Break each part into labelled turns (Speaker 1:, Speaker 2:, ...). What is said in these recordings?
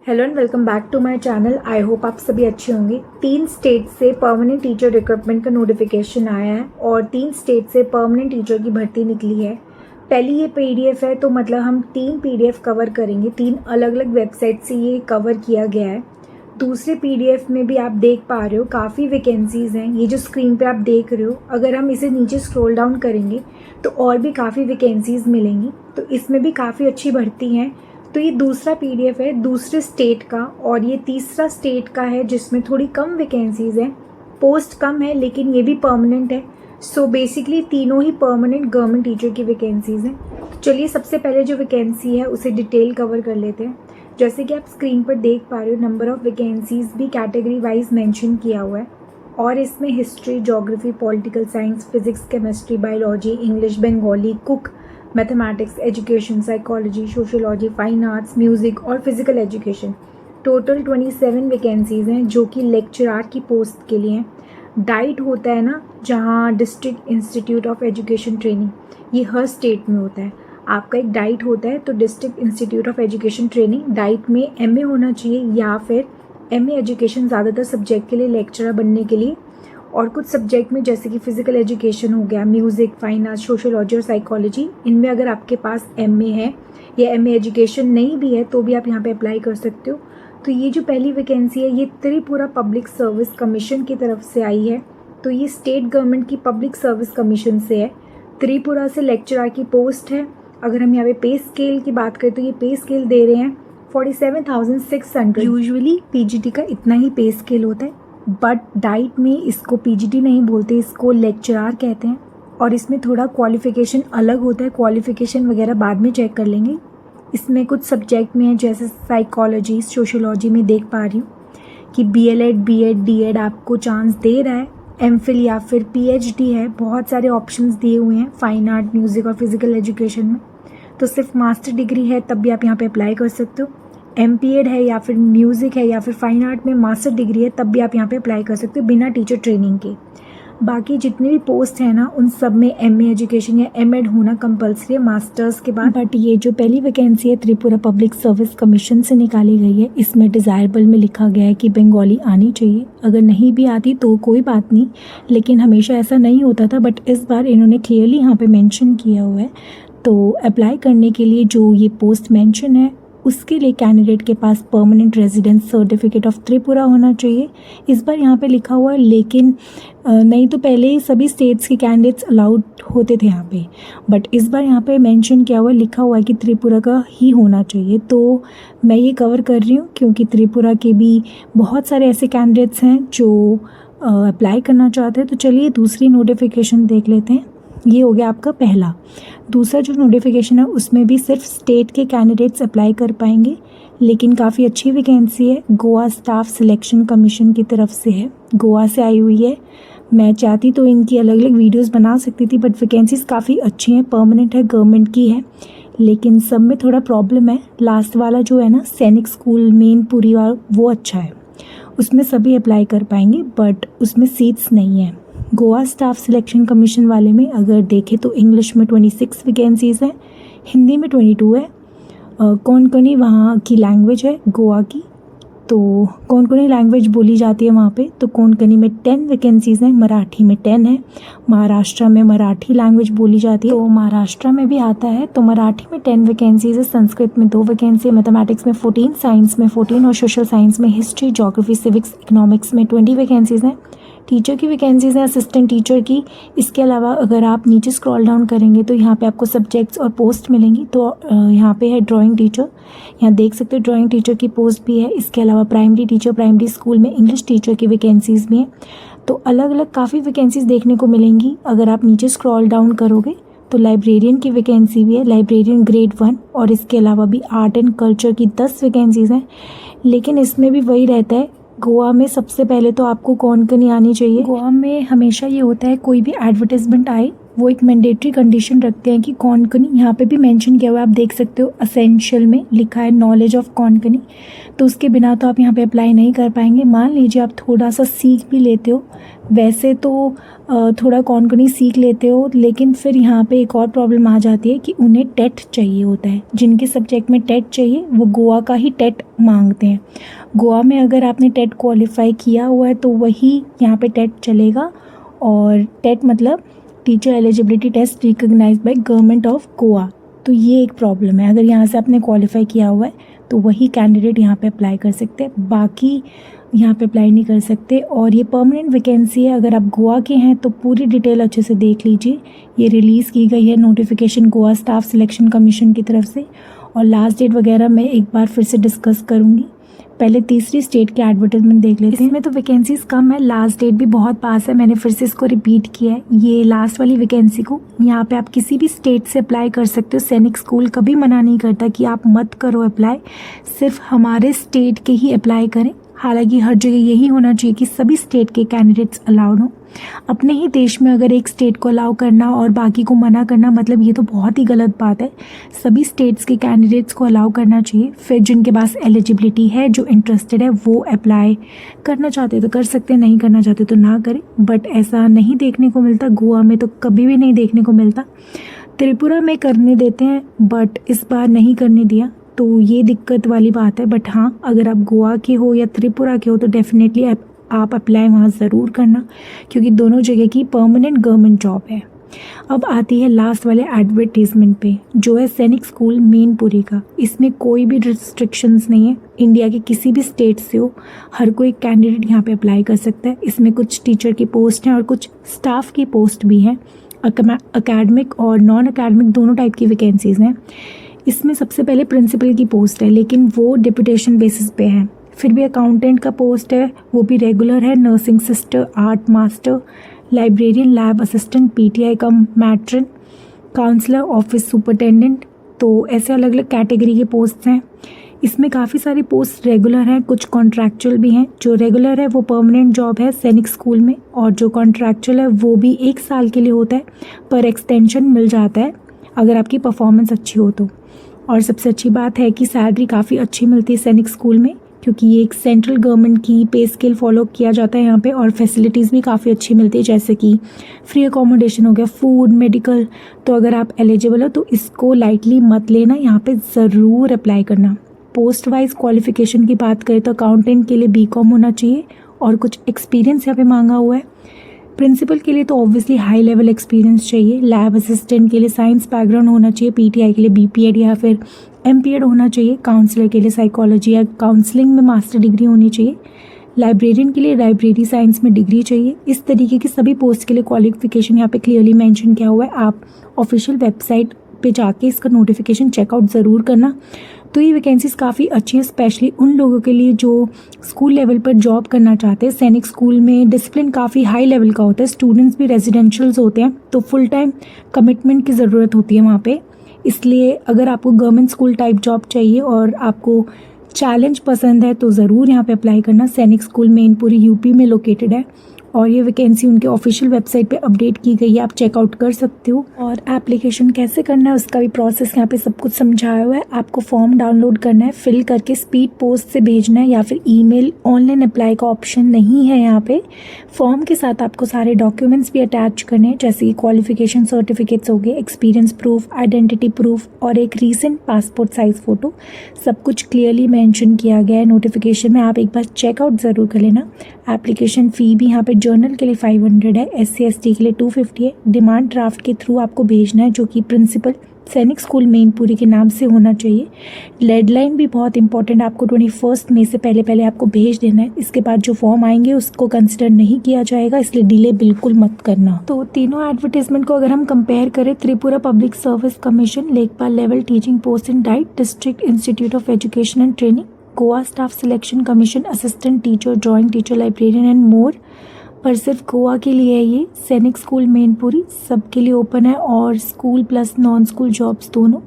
Speaker 1: Hello and welcome back to my channel. I hope आप सभी अच्छे होंगे। 3 स्टेट से परमानेंट टीचर रिक्रूटमेंट का नोटिफिकेशन आया है और 3 स्टेट से परमानेंट टीचर की भर्ती निकली है। पहली ये पीडीएफ है, तो मतलब हम 3 पीडीएफ कवर करेंगे। 3 अलग अलग वेबसाइट से ये कवर किया गया है। दूसरे पीडीएफ में भी आप देख पा रहे हो काफ़ी वैकेंसीज़ हैं। ये जो स्क्रीन पे आप देख रहे हो, अगर हम इसे नीचे स्क्रॉल डाउन करेंगे तो और भी काफ़ी वैकेंसीज़ मिलेंगी। तो इसमें भी काफ़ी अच्छी भर्ती हैं। तो ये दूसरा पीडीएफ है दूसरे स्टेट का, और ये तीसरा स्टेट का है जिसमें थोड़ी कम वैकेंसीज़ हैं। पोस्ट कम है लेकिन ये भी परमानेंट है। सो बेसिकली तीनों ही परमानेंट गवर्नमेंट टीचर की वैकेंसीज़ हैं। तो चलिए सबसे पहले जो वैकेंसी है उसे डिटेल कवर कर लेते हैं। जैसे कि आप स्क्रीन पर देख पा रहे हो, नंबर ऑफ़ वैकेंसीज़ भी कैटेगरी वाइज मेंशन किया हुआ है और इसमें history, geography, political science, physics, chemistry, biology, English, Bengali, cook, mathematics, education, psychology, sociology, fine arts, music और फिजिकल एजुकेशन। टोटल 27 वैकेंसीज़ हैं जो कि लेक्चरार की पोस्ट के लिए हैं। डाइट होता है ना, जहाँ district institute of education training, ये हर स्टेट में होता है। आपका एक डाइट होता है, तो district institute of education training, diet में एमए होना चाहिए या फिर एमए एजुकेशन ज़्यादातर सब्जेक्ट के लिए लेक्चरर बनने के लिए, और कुछ सब्जेक्ट में जैसे कि फ़िज़िकल एजुकेशन हो गया, म्यूज़िक, फाइन आर्ट्स, सोशियोलॉजी और साइकोलॉजी, इनमें अगर आपके पास एमए है या एमए एजुकेशन नहीं भी है तो भी आप यहाँ पे अप्लाई कर सकते हो। तो ये जो पहली वैकेंसी है ये त्रिपुरा पब्लिक सर्विस कमीशन की तरफ से आई है। तो ये स्टेट गवर्नमेंट की पब्लिक सर्विस कमीशन से है। त्रिपुरा से लेक्चरर की पोस्ट है। अगर हम यहाँ पे पे स्केल की बात करें तो ये पे स्केल दे रहे हैं 47,600। यूजुअली पीजीटी का इतना ही पे स्केल होता है, बट डाइट में इसको पीजीटी नहीं बोलते, इसको लेक्चरार कहते हैं। और इसमें थोड़ा क्वालिफ़िकेशन अलग होता है, क्वालिफ़िकेशन वगैरह बाद में चेक कर लेंगे। इसमें कुछ सब्जेक्ट में है जैसे साइकोलॉजी, सोशियोलॉजी में देख पा रही हूँ कि बीएलएड, बीएड, डीएड आपको चांस दे रहा है। एमफिल या फिर पीएचडी है, बहुत सारे ऑप्शंस दिए हुए हैं फाइन आर्ट, म्यूज़िक और फिजिकल एजुकेशन में। तो सिर्फ मास्टर डिग्री है तब भी आप यहाँ पे अप्लाई कर सकते हो। एमपीएड है या फिर म्यूज़िक है या फिर फाइन आर्ट में मास्टर डिग्री है तब भी आप यहाँ पे अप्लाई कर सकते हो बिना टीचर ट्रेनिंग के। बाकी जितने भी पोस्ट हैं ना, उन सब में एमए एजुकेशन या एमएड होना कंपलसरी है मास्टर्स के बाद। बट ये जो पहली वैकेंसी है त्रिपुरा पब्लिक सर्विस कमीशन से निकाली गई है, इसमें डिज़ायरेबल में लिखा गया है कि बंगाली आनी चाहिए। अगर नहीं भी आती तो कोई बात नहीं, लेकिन हमेशा ऐसा नहीं होता था, बट इस बार इन्होंने क्लियरली यहाँ पे मेंशन किया हुआ है। तो अप्लाई करने के लिए जो ये पोस्ट मेंशन है उसके लिए कैंडिडेट के पास permanent residence certificate of Tripura होना चाहिए। इस बार यहाँ पे लिखा हुआ है, लेकिन नहीं तो पहले ही सभी स्टेट्स के कैंडिडेट्स अलाउड होते थे यहाँ पे, बट इस बार यहाँ पे मेंशन किया हुआ है, लिखा हुआ है कि त्रिपुरा का ही होना चाहिए। तो मैं ये कवर कर रही हूँ क्योंकि त्रिपुरा के भी बहुत सारे ऐसे कैंडिडेट्स हैं जो अप्लाई करना चाहते हैं। तो चलिए दूसरी नोटिफिकेशन देख लेते हैं। ये हो गया आपका पहला। दूसरा जो नोटिफिकेशन है उसमें भी सिर्फ स्टेट के कैंडिडेट्स अप्लाई कर पाएंगे, लेकिन काफ़ी अच्छी वैकेंसी है। गोवा स्टाफ सिलेक्शन कमीशन की तरफ से है, गोवा से आई हुई है। मैं चाहती तो इनकी अलग अलग वीडियोस बना सकती थी, बट वैकेंसीज काफ़ी अच्छी हैं, परमानेंट है, गवर्नमेंट की है। लेकिन सब में थोड़ा प्रॉब्लम है। लास्ट वाला जो है ना, सैनिक स्कूल मेनपुरी वाला, वो अच्छा है, उसमें सभी अप्लाई कर पाएंगे, बट उसमें सीट्स नहीं है। गोवा स्टाफ सिलेक्शन कमीशन वाले में अगर देखें तो इंग्लिश में 26 वैकेंसीज़ हैं, हिंदी में 22 है। कोंकणी वहाँ की लैंग्वेज है गोवा की, तो कोंकणी लैंग्वेज बोली जाती है वहाँ पे। तो कोंकणी में 10 वैकेंसीज़ हैं, मराठी में 10 है। महाराष्ट्र में मराठी लैंग्वेज बोली जाती है, तो महाराष्ट्र में भी आता है। तो मराठी में 10 वैकेंसीज़ है, संस्कृत में 2 वैकेंसी है, मैथमेटिक्स में 14, साइंस में 14 और सोशल साइंस में हिस्ट्री, ज्योग्राफी, सिविक्स, इकोनॉमिक्स में 20 वैकेंसीज़ हैं। टीचर की वैकेंसीज़ हैं, असिस्टेंट टीचर की। इसके अलावा अगर आप नीचे स्क्रॉल डाउन करेंगे तो यहाँ पे आपको सब्जेक्ट्स और पोस्ट मिलेंगी। तो यहाँ पे है ड्राइंग टीचर, यहाँ देख सकते हो ड्राइंग टीचर की पोस्ट भी है। इसके अलावा प्राइमरी टीचर, प्राइमरी स्कूल में इंग्लिश टीचर की वैकेंसीज़ भी हैं। तो अलग अलग काफ़ी वैकेंसीज़ देखने को मिलेंगी। अगर आप नीचे स्क्रॉल डाउन करोगे तो लाइब्रेरियन की वैकेंसी भी है, लाइब्रेरियन ग्रेड 1, और इसके अलावा भी आर्ट एंड कल्चर की 10 वैकेंसीज़ हैं। लेकिन इसमें भी वही रहता है, गोवा में सबसे पहले तो आपको कोंकणी आनी चाहिए। गोवा में हमेशा ये होता है, कोई भी एडवर्टाइजमेंट आए वो एक मैंडेटरी कंडीशन रखते हैं कि कॉनकनी, यहाँ पे भी मेंशन किया हुआ है, आप देख सकते हो असेंशियल में लिखा है नॉलेज ऑफ कॉनकनी, तो उसके बिना तो आप यहाँ पे अप्लाई नहीं कर पाएंगे। मान लीजिए आप थोड़ा सा सीख भी लेते हो, वैसे तो थोड़ा कॉनकनी सीख लेते हो, लेकिन फिर यहाँ पे एक और प्रॉब्लम आ जाती है कि उन्हें टेट चाहिए होता है। जिनके सब्जेक्ट में टेट चाहिए वो गोवा का ही टेट मांगते हैं। गोवा में अगर आपने टेट क्वालिफाई किया हुआ है तो वही यहाँ पे टेट चलेगा, और टेट मतलब teacher eligibility test recognised by government of Goa. तो ये एक प्रॉब्लम है, अगर यहाँ से आपने क्वालिफाई किया हुआ है तो वही कैंडिडेट यहाँ पे अप्लाई कर सकते हैं, बाकी यहाँ पे अप्लाई नहीं कर सकते। और ये परमानेंट वैकेंसी है। अगर आप गोवा के हैं तो पूरी डिटेल अच्छे से देख लीजिए। ये रिलीज़ की गई है notification Goa staff selection commission की तरफ से, और लास्ट डेट वगैरह मैं एक बार फिर से डिस्कस करूँगी। पहले तीसरी स्टेट के एडवर्टाइजमेंट देख लेते हैं। इसमें तो वैकेंसीज कम है, लास्ट डेट भी बहुत पास है, मैंने फिर से इसको रिपीट किया है। ये लास्ट वाली वैकेंसी को यहाँ पे आप किसी भी स्टेट से अप्लाई कर सकते हो। सैनिक स्कूल कभी मना नहीं करता कि आप मत करो अप्लाई, सिर्फ हमारे स्टेट के ही अप्लाई करें। हालांकि हर जगह यही होना चाहिए कि सभी स्टेट के कैंडिडेट्स अलाउड हों। अपने ही देश में अगर एक स्टेट को अलाउ करना और बाकी को मना करना, मतलब ये तो बहुत ही गलत बात है। सभी स्टेट्स के कैंडिडेट्स को अलाउ करना चाहिए। फिर जिनके पास एलिजिबिलिटी है, जो इंटरेस्टेड है, वो अप्लाई करना चाहते तो कर सकते हैं, नहीं करना चाहते तो ना करें। बट ऐसा नहीं देखने को मिलता, गोवा में तो कभी भी नहीं देखने को मिलता। त्रिपुरा में करने देते हैं बट इस बार नहीं करने दिया, तो ये दिक्कत वाली बात है। बट हाँ, अगर आप गोवा के हो या त्रिपुरा के हो तो डेफिनेटली आप अप्लाई वहाँ ज़रूर करना, क्योंकि दोनों जगह की परमानेंट गवर्नमेंट जॉब है। अब आती है लास्ट वाले एडवर्टीजमेंट पे, जो है सैनिक स्कूल मेनपुरी का। इसमें कोई भी रिस्ट्रिक्शंस नहीं है, इंडिया के किसी भी स्टेट से हो, हर कोई कैंडिडेट यहाँ पे अप्लाई कर सकता है। इसमें कुछ टीचर की पोस्ट हैं और कुछ स्टाफ की पोस्ट भी हैं। अकेडमिक और नॉन अकेडमिक दोनों टाइप की वैकेंसीज़ हैं। इसमें सबसे पहले प्रिंसिपल की पोस्ट है, लेकिन वो डिप्यूटेशन बेसिस पे है। फिर भी अकाउंटेंट का पोस्ट है, वो भी रेगुलर है। Nursing sister, art master, librarian, lab assistant, PTI cum matron, counsellor, office superintendent, तो ऐसे अलग अलग कैटेगरी के पोस्ट हैं। इसमें काफ़ी सारी पोस्ट रेगुलर हैं, कुछ कॉन्ट्रैक्चुअल भी हैं। जो रेगुलर है वो परमानेंट जॉब है सैनिक स्कूल में, और जो कॉन्ट्रैक्चुअल है वो भी 1 साल के लिए होता है, पर एक्सटेंशन मिल जाता है अगर आपकी परफॉर्मेंस अच्छी हो तो। और सबसे अच्छी बात है कि सैलरी काफ़ी अच्छी मिलती है सैनिक स्कूल में, क्योंकि ये एक सेंट्रल गवर्नमेंट की पे स्केल फॉलो किया जाता है यहाँ पे, और फैसिलिटीज़ भी काफ़ी अच्छी मिलती है, जैसे कि फ्री अकोमोडेशन हो गया, फूड, मेडिकल। तो अगर आप एलिजिबल हो तो इसको लाइटली मत लेना, यहाँ पे ज़रूर अप्लाई करना। पोस्ट वाइज क्वालिफिकेशन की बात करें तो अकाउंटेंट के लिए बीकॉम होना चाहिए और कुछ एक्सपीरियंस यहाँ पे मांगा हुआ है। प्रिंसिपल के लिए तो ऑब्वियसली हाई लेवल एक्सपीरियंस चाहिए। लैब असिस्टेंट के लिए साइंस बैकग्राउंड होना चाहिए। पीटीआई के लिए बीपीएड या फिर एमपीएड होना चाहिए। काउंसलर के लिए साइकोलॉजी या काउंसलिंग में मास्टर डिग्री होनी चाहिए। लाइब्रेरियन के लिए लाइब्रेरी साइंस में डिग्री चाहिए। इस तरीके की सभी पोस्ट के लिए क्वालिफिकेशन यहाँ पे क्लियरली मेंशन किया हुआ है। आप ऑफिशियल वेबसाइट पे जाके इसका नोटिफिकेशन चेकआउट ज़रूर करना। तो ये वैकेंसीज काफ़ी अच्छी है, स्पेशली उन लोगों के लिए जो स्कूल लेवल पर जॉब करना चाहते हैं। सैनिक स्कूल में डिसिप्लिन काफ़ी हाई लेवल का होता है, स्टूडेंट्स भी रेजिडेंशियल्स होते हैं, तो फुल टाइम कमिटमेंट की ज़रूरत होती है वहाँ पे। इसलिए अगर आपको गवर्नमेंट स्कूल टाइप जॉब चाहिए और आपको चैलेंज पसंद है तो ज़रूर यहाँ पे अप्लाई करना। सैनिक स्कूल मेनपुरी यूपी में लोकेटेड है, और ये वैकेंसी उनके ऑफिशियल वेबसाइट पे अपडेट की गई है, आप चेकआउट कर सकते हो। और एप्लीकेशन कैसे करना है उसका भी प्रोसेस यहाँ पे सब कुछ समझाया हुआ है। आपको फॉर्म डाउनलोड करना है, फिल करके स्पीड पोस्ट से भेजना है या फिर ईमेल। ऑनलाइन अप्लाई का ऑप्शन नहीं है यहाँ पे। फॉर्म के साथ आपको सारे डॉक्यूमेंट्स भी अटैच करने हैं, जैसे कि क्वालिफिकेशन सर्टिफिकेट्स हो गए, एक्सपीरियंस प्रूफ, आइडेंटिटी प्रूफ और एक रीसेंट पासपोर्ट साइज फ़ोटो। सब कुछ क्लियरली मेंशन किया गया है नोटिफिकेशन में, आप एक बार चेकआउट ज़रूर कर लेना। एप्लीकेशन फ़ी भी यहाँ पे जर्नल के लिए 500 है, SC ST के लिए 250 है। डिमांड ड्राफ्ट के थ्रू आपको भेजना है, जो कि प्रिंसिपल सैनिक स्कूल मेनपुरी के नाम से होना चाहिए। डेडलाइन भी बहुत इंपॉर्टेंट, आपको 21 मई से पहले आपको भेज देना है। इसके बाद जो फॉर्म आएंगे उसको कंसिडर नहीं किया जाएगा, इसलिए डिले बिल्कुल मत करना। तो तीनों एडवर्टीजमेंट को अगर हम कंपेयर करें, त्रिपुरा पब्लिक सर्विस कमीशन, लेखपाल level teaching post in diet, district institute of education and training, Goa staff selection commission, assistant teacher, drawing teacher, librarian and more. पर सिर्फ गोवा के लिए है ये। सैनिक स्कूल मेनपुरी सबके लिए ओपन है, और school plus non school jobs दोनों।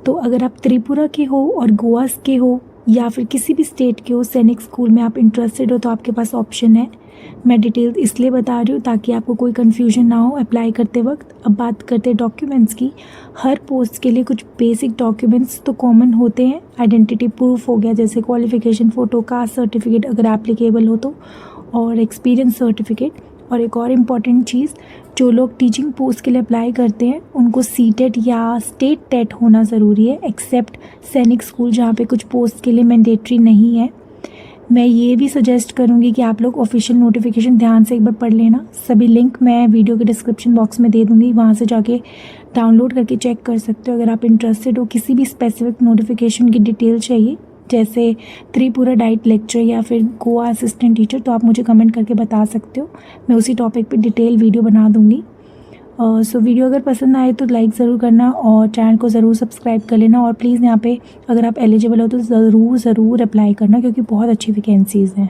Speaker 1: तो अगर आप त्रिपुरा के हो और गोवा के हो या फिर किसी भी स्टेट के हो, सैनिक स्कूल में आप इंटरेस्टेड हो तो आपके पास ऑप्शन है। मैं डिटेल्स इसलिए बता रही हूँ ताकि आपको कोई कन्फ्यूजन ना हो अप्लाई करते वक्त। अब बात करते हैं डॉक्यूमेंट्स की। हर पोस्ट के लिए कुछ बेसिक डॉक्यूमेंट्स तो कॉमन होते हैं। आइडेंटिटी प्रूफ हो गया, जैसे क्वालिफिकेशन फ़ोटो, कास्ट सर्टिफिकेट अगर एप्लीकेबल हो तो, और एक्सपीरियंस सर्टिफिकेट। और एक और इम्पॉर्टेंट चीज़, जो लोग टीचिंग पोस्ट के लिए अप्लाई करते हैं उनको सीटेट या स्टेट टेट होना ज़रूरी है, एक्सेप्ट सैनिक स्कूल जहाँ पे कुछ पोस्ट के लिए मैंडेटरी नहीं है। मैं ये भी सजेस्ट करूँगी कि आप लोग ऑफिशियल नोटिफिकेशन ध्यान से एक बार पढ़ लेना। सभी लिंक मैं वीडियो के डिस्क्रिप्शन बॉक्स में दे दूँगी, वहाँ से जाके डाउनलोड करके चेक कर सकते हो। अगर आप इंटरेस्टेड हो, किसी भी स्पेसिफिक नोटिफिकेशन की डिटेल चाहिए, जैसे त्रिपुरा डाइट लेक्चर या फिर गोवा असिस्टेंट टीचर, तो आप मुझे कमेंट करके बता सकते हो। मैं उसी टॉपिक पे डिटेल वीडियो बना दूँगी। सो वीडियो अगर पसंद आए तो लाइक ज़रूर करना और चैनल को ज़रूर सब्सक्राइब कर लेना। और प्लीज़ यहाँ पे अगर आप एलिजिबल हो तो ज़रूर अप्लाई करना, क्योंकि बहुत अच्छी वैकेंसीज़ हैं।